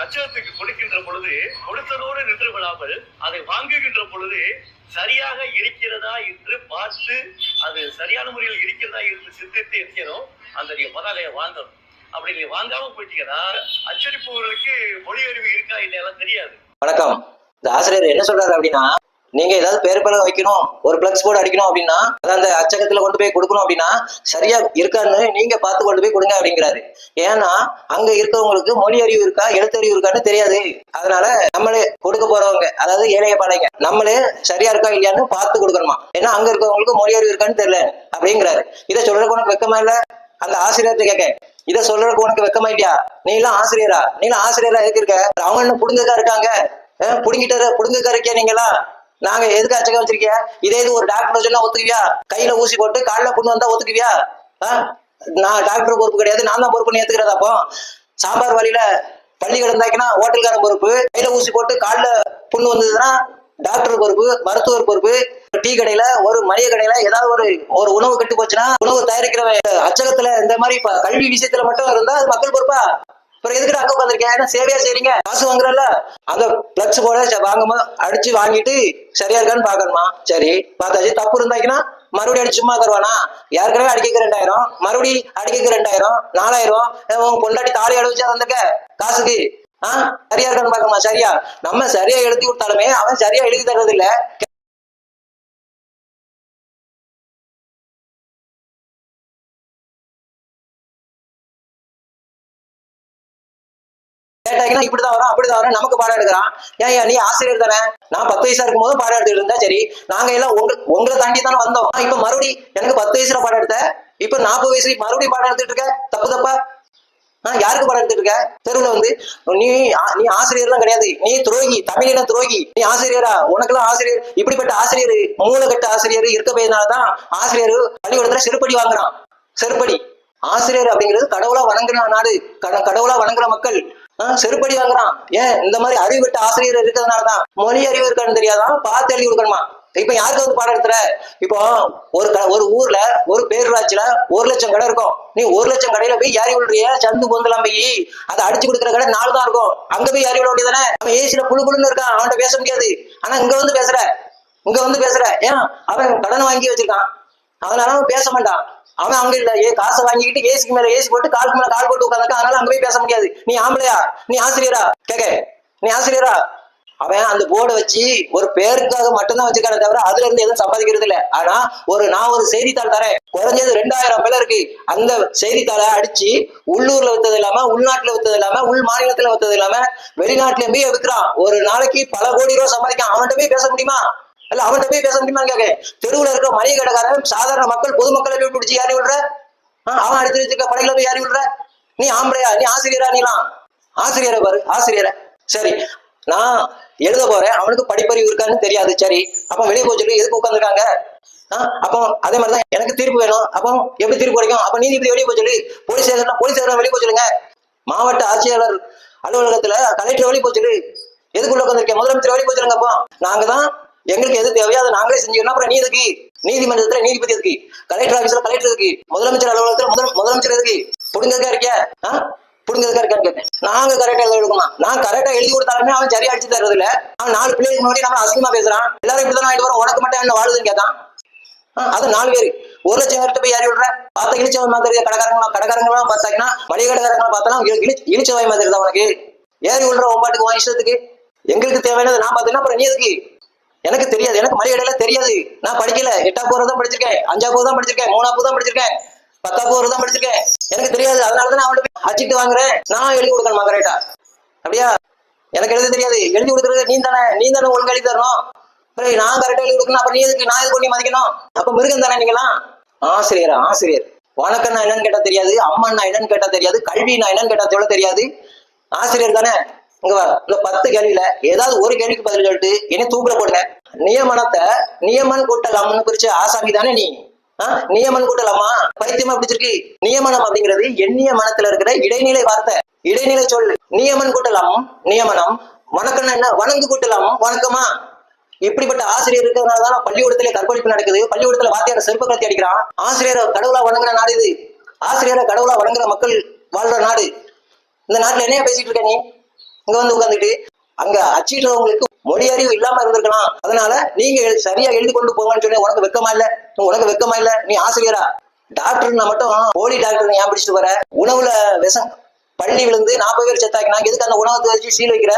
அச்சகத்துக்கு கொடுக்கின்ற பொழுது கொடுத்ததோடு நின்று விடாமல் அதை வாங்குகின்ற பொழுது சரியாக இருக்கிறதா என்று பார்த்து அது சரியான முறையில் இருக்கிறதா என்று சிந்தித்து இருக்கிறோம். அந்த நீங்க முதலைய வாங்கணும். அப்படி நீங்க வாங்காம போயிட்டீங்கன்னா அச்சடிப்பவர்களுக்கு மொழி அறிவு இருக்கா இல்லையெல்லாம் தெரியாது. வணக்கம். இந்த ஆசிரியர் என்ன சொல்றாரு அப்படின்னா, நீங்க ஏதாவது பேர் பலகை வைக்கணும், ஒரு பிளக்ஸ் போர்டு அடிக்கணும் அப்படின்னா அந்த அச்சகத்துல கொண்டு போய் கொடுக்கணும் அப்படின்னா சரியா இருக்கான்னு நீங்க பார்த்து கொண்டு போய் கொடுங்க அப்படிங்கிறாரு. ஏன்னா அங்க இருக்கவங்களுக்கு மொழி அறிவு இருக்கா எழுத்தறிவு இருக்கான்னு தெரியாது. அதனால நம்மளே கொடுக்க போறவங்க, அதாவது ஏழைய பாளைங்க, நம்மளே சரியா இருக்கா இல்லையான்னு பார்த்து கொடுக்கணுமா. ஏன்னா அங்க இருக்கவங்களுக்கு மொழி அறிவு இருக்கான்னு தெரியல அப்படிங்கிறாரு. இதை சொல்றதுக்கு உனக்கு வெக்கமா இல்ல? அந்த ஆசிரியர்கிட்ட கேட்க, இதை சொல்றதுக்கு உனக்கு வெக்கமா இல்லையா? நீ எல்லாம் ஆசிரியரா? நீங்களும் ஆசிரியரா எதுக்கு இருக்க? அவங்க என்ன புடுங்கக்கா இருக்காங்க? புடுங்கக்கா இருக்கியா நீங்களா? நாங்க எதுக்கு அச்சகம் வச்சிருக்கியா? இதே இது ஒரு டாக்டர் சொன்னா ஒத்துக்குவியா? கையில ஊசி போட்டு காலில் புண்ணு வந்தா ஒத்துக்குவியா? நான் டாக்டர் பொறுப்பு கிடையாது, நான் தான் பொறுப்பு ஏத்துக்கிறதா? அப்போ சாம்பார் வழியில பள்ளி கிடந்தாக்கினா ஹோட்டல்காரன் பொறுப்பு, கையில ஊசி போட்டு காலில் புண்ணு வந்ததுன்னா டாக்டர் பொறுப்பு, மருத்துவர் பொறுப்பு. டீ கடையில ஒரு மளிகை கடையில ஏதாவது ஒரு உணவு கெட்டு போச்சுன்னா உணவு தயாரிக்கிற அச்சகத்துல இந்த மாதிரி கல்வி விஷயத்துல மட்டும் இருந்தா அது மக்கள் பொறுப்பா? அப்புறம் எதுக்கு அங்க உட்காந்துருக்கேன்? சேவையா செய்றீங்க, காசு வாங்குறல. அந்த பிளக்ஸ் போட வாங்கும்போது அடிச்சு வாங்கிட்டு சரியா இருக்கான்னு பாக்கணுமா? சரி பார்த்தாச்சு. தப்பு இருந்தாங்கன்னா மறுபடியும் அடிச்சு சும்மா தருவானா? ஏற்கனவே அடிக்க 2000, மறுபடி அடிக்க 2000, 4000. கொண்டாடி தாலி அடைச்சா வந்திருக்க காசுக்கு சரியா இருக்கான்னு பாக்கணுமா? சரியா நம்ம சரியா எழுதி கொடுத்தாலுமே அவன் சரியா எழுதி தர்றது இல்ல. கேட்டாங்கன்னா இப்படிதான் வரும் அப்படிதான் வரும், நமக்கு பாடம் எடுக்கிறான். ஏன் நீ ஆசிரியர் தானே? நான் 10 வயசா இருக்கும் போது பாடம் எடுத்துட்டு இருந்தா சரி, நாங்க எல்லாம் உங்களை தாண்டி தானே வந்தோம். இப்ப மறுபடியும் எனக்கு 10 வயசுல பாடம் எடுத்த, இப்ப 40 வயசுல மறுபடியும் பாடம் எடுத்துட்டு இருக்க. தப்பா? யாருக்கு பாடம் எடுத்துட்டு இருக்க? தெருவுல வந்து நீ ஆசிரியர்லாம் கிடையாது, நீ துரோகி, தமிழின துரோகி. நீ ஆசிரியரா? உனக்கெல்லாம் ஆசிரியர், இப்படிப்பட்ட ஆசிரியர், மூலகட்ட ஆசிரியர் இருக்க போயதுனாலதான் ஆசிரியர் பள்ளிக்கூடத்துல செருப்படி வாங்குறான். செருப்படி. ஆசிரியர் அப்படிங்கிறது கடவுளா வணங்குற நாடு, கடவுளா வணங்குற மக்கள் செருப்படி வாங்குறான். ஏன் இந்த மாதிரி அறிவுட்ட ஆசிரியர் இருக்கிறதுனாலதான். மொழி அறிவு இருக்கான்னு தெரியாதான், பார்த்து எழுதி கொடுக்கணுமா? இப்ப யாருக்கு வந்து பாடம் எடுத்துற? இப்போ ஒரு ஊர்ல ஒரு பேரூராட்சியில 1,00,000 கடை இருக்கும். நீ 1,00,000 கடையில போய் ஏறி விடுறிய, சந்து பொந்தெல்லாம் போய் அதை அடிச்சு கொடுக்குற கடை 4 தான் இருக்கும். அங்க போய் ஏறி விட வேண்டியதானே? அவன் ஏசில புழுன்னு இருக்கான், அவன்கிட்ட பேச முடியாது. ஆனா இங்க வந்து பேசுற ஏன் அவன் கடனை வாங்கி வச்சிருக்கான், அதனால அவன் பேச மாட்டான். அவன் அங்க இல்ல, காசை வாங்கிக்கிட்டு ஏசிக்கு மேல ஏசி போட்டு காலுக்கு மேல கால் போட்டு உட்காந்துருக்கான், அதனால அங்க போய் பேச முடியாது. நீ ஆம்பளையா? நீ ஆசிரியரா? நீ ஆசிரியரா? அவன் அந்த போர்டை வச்சு ஒரு பேருக்காக மட்டும்தான் வச்சிருக்கானே தவிர அதுல இருந்து எதுவும் சம்பாதிக்கிறது இல்ல. ஆனா நான் ஒரு செய்தித்தாள் தரேன், குறைஞ்சது 2000 பேர் இருக்கு. அந்த செய்தித்தாளை அடிச்சு உள்ளூர்ல வித்தது இல்லாம, உள்நாட்டுல வித்தது இல்லாம, உள் மாநிலத்துல வித்தது இல்லாம, வெளிநாட்டுல போய் விற்கிறான். ஒரு நாளைக்கு பல கோடி ரூபாய் சம்பாதிக்கான். அவன்கிட்ட போய் பேச முடியுமா? இல்ல அவன்கிட்ட போய் பேச முடியுமான்னு கேட்க. தெருவுல இருக்கிற மளிகை கடைக்காரன், சாதாரண மக்கள், பொதுமக்களை போய் பிடிச்சி ஏறி விடுற, அவன் அடித்து வச்சிருக்க படையில போய் ஏறி விடுற. நீ ஆம்பளையா? நீ ஆசிரியரா? நீலாம் ஆசிரியரை பாரு, ஆசிரியரை. சரி, நான் எழுத போறேன், அவனுக்கு படிப்பறிவு இருக்கான்னு தெரியாது. சரி, அப்ப வெளியே போய் சொல்லி எதுக்கு உட்காந்துருக்காங்க? அப்போ அதே மாதிரிதான் எனக்கு தீர்ப்பு வேணும். அப்போ எப்படி தீர்ப்பு கிடைக்கும்? அப்ப நீதிபதி வெளியே போய் சொல்லி, போலீஸ் வெளியே போய் சொல்லுங்க, மாவட்ட ஆட்சியாளர் அலுவலகத்துல கலெக்டர் வெளியே போய் சொல்லி, எதுக்குள்ள உட்காந்துருக்கேன்? முதலமைச்சர் வெளியே போய் சொல்லுங்க. அப்போ நாங்க தான் எங்களுக்கு எது தேவையோ அதை நாங்களே செஞ்சுக்கணும். அப்புறம் நீ எதுக்கு? நீதிமன்றத்துல நீதிபதி எதுக்கு? கலெக்டர் ஆபீஸ்ல கலெக்டர் எதுக்கு? முதலமைச்சர் அலுவலகத்துல முதலமைச்சர் எதுக்கு? புடுங்கக்கா இருக்கியா? புடுங்கக்கா இருக்கான்னு கேட்டேன். நாங்க கரெக்டா எழுதி கொடுக்கணும். நான் கரெக்டா எழுதி கொடுத்தாலுமே அவன் சரியா அடிச்சு தர்றது இல்ல. அவன் 4 பிள்ளைகளுக்கு முன்னாடி நம்ம அசிங்கமா பேசுறான். எல்லாரும் இப்படிதான் வாங்கிட்டு வரோம், உனக்கு மட்டும் என்ன வாழுதுன்னு கேட்டான். அது 4 பேர் 1,00,000 பேர்கிட்ட போய் ஏறி விடுற. பார்த்த இழிச்சவாய் மாதிரி கடைக்காரங்களாம் பார்த்தாங்கன்னா, மளிகை கடைக்காரங்களை பார்த்தா இழிச்சவாய் மாதிரி தான் உனக்கு. ஏறி விடுற ஒம்பாட்டுக்கு உன் இஷ்டத்துக்கு. எங்களுக்கு தேவையானது நான் பார்த்தேன்னா அப்புறம் நீ எதுக்கு? எனக்கு தெரியாது, எனக்கு மளிகை கடையில தெரியாது. நான் படிக்கல, 8ஆம் போறது தான் படிச்சிருக்கேன், 5ஆம் போது தான் படிச்சிருக்கேன், 3ஆம் போது தான் படிச்சிருக்கேன், 10ஆம் போது தான் படிச்சிருக்கேன். எனக்கு தெரியாது, அதனாலதான் நான் அவன்கிட்ட அச்சிட்டு வாங்குறேன். நான் எழுதி கொடுக்கணுமா கரெக்டா? அப்படியா? எனக்கு எழுத தெரியாது, எழுதி கொடுக்கறது நீ தானே ஒழுங்கு எழுதி தரணும். நான் கரெக்டா எழுதி கொடுக்கணும், அப்ப நீ எதுக்கு? நான் எது பண்ணி மதிக்கணும்? அப்ப மிருகம் தானே நீங்களாம். ஆசிரியர் வணக்கம்னா என்னன்னு கேட்டா தெரியாது, அம்மன்னா என்னன்னு கேட்டா தெரியாது, கல்வினா என்னன்னு கேட்டா எவ்வளவு தெரியாது. ஆசிரியர் தானே. இங்க இந்த 10 கேள்வியில ஏதாவது ஒரு கேள்விக்கு பதில் சொல்லிட்டு என்ன தூக்குல போடுங்க. நியமனத்தை நியமன் கூட்டலாம்னு பிரிச்ச ஆசாமி தானே நீ. நியமன் கூட்டலாமா? பைத்தியமா பிடிச்சிருக்கு. நியமனம் அப்படிங்கிறது எண்ணிய மனத்துல இருக்கிற இடைநிலை வார்த்தை, இடைநிலை சொல். நியமன் கூட்டலாம் நியமனம், வணக்கம் என்ன வணங்கு கூட்டலாம் வணக்கமா. இப்படிப்பட்ட ஆசிரியர் இருக்கிறதுனாலதான் பள்ளிக்கூடத்திலே கற்பழிப்பு நடக்குது. பள்ளிக்கூடத்துல வாத்தியார செருப்பு கத்தி அடிக்கிறான். ஆசிரியரை கடவுளா வணங்குற நாடு இது. ஆசிரியரை கடவுளா வணங்குற மக்கள் வாழ்ற நாடு. இந்த நாட்டுல என்ன பேசிட்டு இருக்க நீ? இங்க வந்து உட்காந்துட்டு அங்க அச்சிடுறவங்களுக்கு மொழி அறிவு இல்லாம இருந்திருக்கலாம். அதனால நீங்க சரியா எழுதி கொண்டு போங்கன்னு சொன்ன உனக்கு வெக்கமா இல்ல? உனக்கு வெக்கமா இல்ல? நீ ஆசிரியரா? டாக்டர்னா மட்டும் போலி டாக்டர் ஏன் பிடிச்சிட்டு வர? உணவுல விஷம் பள்ளி விழுந்து 40 பேர் செத்தாக்கினா எதுக்கு அந்த உணவத்தை வச்சு சீல் வைக்கிற?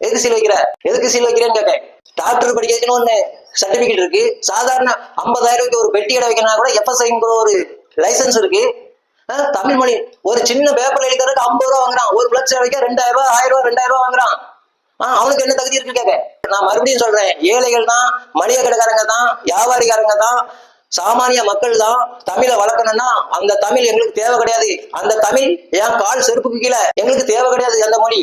எதுக்கு சீல் வைக்கிற? எதுக்கு சீல் வைக்கிறேன்னு கேட்டேன். டாக்டர் படிக்கிறதுன்னு ஒண்ணு சர்டிபிகேட் இருக்கு. சாதாரண 50,000 ரூபாய்க்கு ஒரு பெட்டி கடை வைக்கணும்னா கூட FSIங்கிற ஒரு லைசன்ஸ் இருக்கு. தமிழ் மொழி ஒரு சின்ன பேப்பர்ல எழுதுறதுக்கு 50 ரூபா வாங்குறான். ஒரு பிளட் வைக்க 2000 ரூபாய் 1000 ரூபாய் 2000 ரூபாய் வாங்குறான். அவனுக்கு என்ன தகுதி இருக்கு கேட்க? நான் மறுபடியும் சொல்றேன், ஏழைகள் தான், மளிகை கடைக்காரங்க தான், வியாபாரிகாரங்க தான், சாமானிய மக்கள் தான் தமிழை வளர்க்கணும்னா அந்த தமிழ் எங்களுக்கு தேவை கிடையாது. அந்த தமிழ் என் கால் செருப்புக்கு கீழே எங்களுக்கு தேவை கிடையாது அந்த மொழி.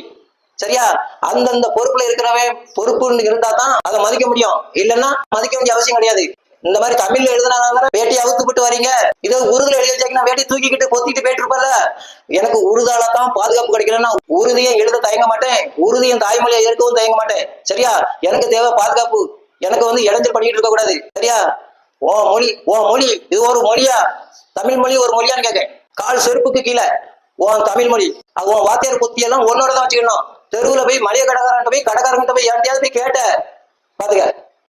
சரியா? அந்தந்த பொறுப்புல இருக்கிறவன் பொறுப்புன்னு இருந்தா தான் அதை மதிக்க முடியும். இல்லைன்னா மதிக்க வேண்டிய அவசியம் கிடையாது. இந்த மாதிரி தமிழ்ல எழுதுனாங்க வேட்டியை அவுத்துப்பட்டு வரீங்க. இதோ உருதுல எழுதி வச்சாங்கன்னா வேட்டியை தூக்கிக்கிட்டு பொத்திட்டு போயிட்டு இருப்பல. எனக்கு உருதால தான் பாதுகாப்பு கிடைக்கலன்னா உறுதியும் எழுத தயங்க மாட்டேன், உறுதியும் தாய்மொழியை ஏற்கவும் தயங்க மாட்டேன். சரியா? எனக்கு தேவை பாதுகாப்பு. எனக்கு வந்து இடைஞ்சல் பண்ணிட்டு இருக்க கூடாது. சரியா? ஓ மொழி இது ஒரு மொழியா? தமிழ் மொழி ஒரு மொழியான்னு கேட்க? கால் செருப்புக்கு கீழே உன் தமிழ் மொழி. உன் வாத்தியார் புத்தி எல்லாம் ஒன்னோட தான் வச்சுக்கணும். தெருவுல போய் மளிகை கடைக்காரன் போய் கடைக்காரங்கிட்ட போய் யார்ட்டையாவது போய் கேட்ட பாத்துக்க.